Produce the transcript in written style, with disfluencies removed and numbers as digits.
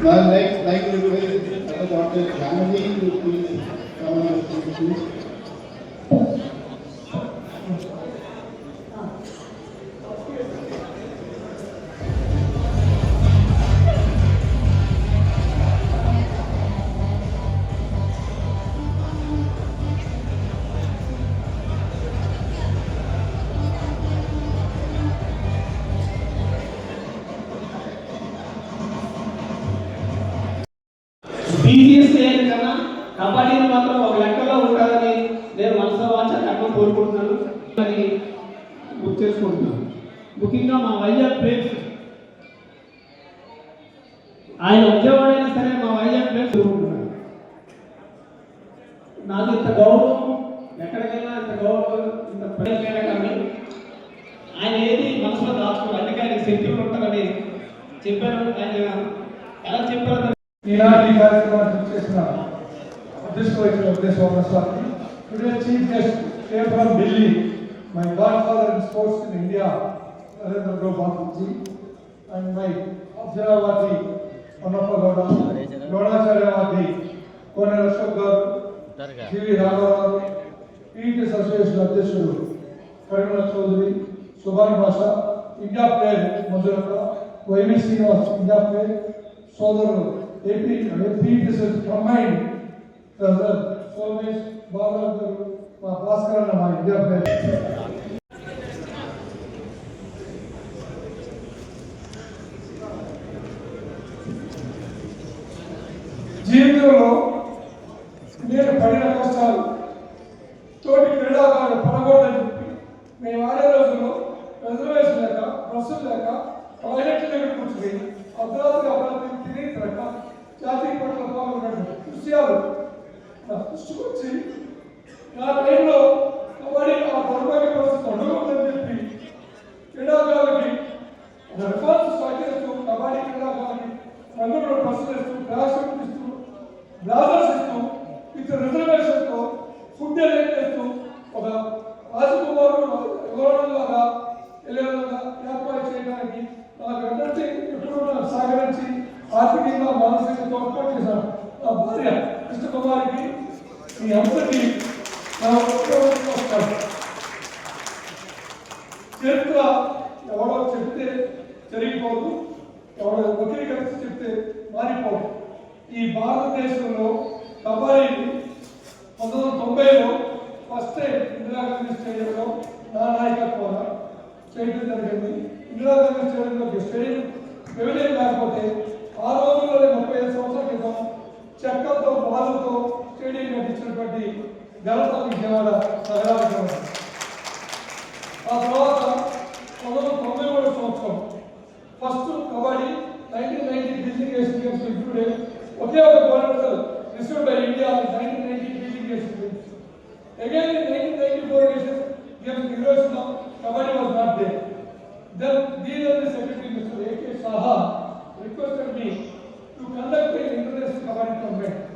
Now, like to request Dr. Janani to please come on the stage. బీసీఎస్ఏ కన్నా కబడ్డీని మాత్రం ఒక లెక్కలో ఉంటుందని నేను మనసులో వాచాన్ని కోరుకుంటున్నాను, మరి గుర్తు చేసుకుంటున్నాను. ముఖ్యంగా మా వైజాగ్ ప్లేస్ ఆయన ఉద్యోగమైనా సరే మా వైజాగ్ ప్లేస్ కోరుకుంటున్నాను. నాకు ఇంత గౌరవం ఎక్కడికైనా ఇంత గౌరవం ఇంత ప్రజలు కానీ ఆయన ఏది మనసులో దాచుకోవాలి. అందుకే ఆయన శక్తులు ఉంటారని చెప్పారు. ఆయన ఎలా చెప్పారు ఈనాటి కార్యక్రమాన్ని చేసిన అధ్యక్షుడు today chief guest came from Delhi, my godfather in sports in India, Narendra Gopalji, and my Abhiravati Annappa Gowda, Gowdacharyavati, Konal Ashok Garu, G.V. Raghav, PTS Association అధ్యక్షుడు కరుణ Chowdary, Subhan Basha, India player Manjulatha, YV Srinivas India player, సోదరులు PTS combined Somesh Babu మా భాస్కర్ అన్న మా India player. జీవితంలో నేను పడిన కష్టాలు తోటి క్రీడాకారులు పడకూడదని చెప్పి మేము ఆడే రోజుల్లో రిజర్వేషన్ లేక బస్సులు లేక టాయిలెట్ దగ్గర కూర్చుని అర్ధరాత్రి తిని తిరగ జాతీయ పట్ల పాల్గొన్న దృశ్యాలు నా దృష్టికి వచ్చి నా టైంలో కబడ్డీ ఆ దౌర్భాగ్య పరిస్థితి ఉండకూడదని చెప్పి క్రీడాకారులకి రిఫార్మ్స్ సహకరిస్తూ కబడ్డీ క్రీడాకారులకి రంగులో బస్సులు ఇస్తూ గ్రాస్ ఇస్తూ బ్లాజర్స్ ఇస్తూ విత్ రిజర్వేషన్తో ఫుడ్ అరేంజ్ చేస్తూ ఒక రాజకుమారుడు వివరణలాగా తెలియకుండా ఏర్పాటు చేయడానికి నాకు ఏంటంటే ఎప్పుడు నాకు సహకరించి ఆర్థికంగా మానసికంగా తోడ్పాటు చేశాను. నా భార్య కృష్ణకుమారికి ఈ అంశకి నా వస్తాను. చరిత్ర ఎవరో చెప్తే జరిగిపోదు, ఎవరో వక్రీకరించి చెప్తే మారిపోదు. ఈ భారతదేశంలో కబడ్డీని 1990లో ఫస్ట్ టైం ఇందిరాగాంధీ స్టేడియంలో నా నాయకత్వాన చేయడం జరిగింది. ఇందిరాగాంధీ స్టేడియంలో స్టేడియం పెవిలియన్ లేకపోతే ఆ రోజుల్లోనే 35 సంవత్సరాల క్రితం చెక్కలతో బాలుతో స్టేడియం కట్టించినటువంటి ఘనత విజయవాడ నగరానికి. ఆ తర్వాత 1993 సంవత్సరం first kabaddi 1990 Beijing Asian Games included ఒకే ఒక gold medal received by India in 1990 Beijing Asian Games. Again in 1994 Asian Games Hiroshima, Kabaddi was not there. Then the Secretary Mr. A.K. Saha requested me to conduct an international Kabaddi tournament.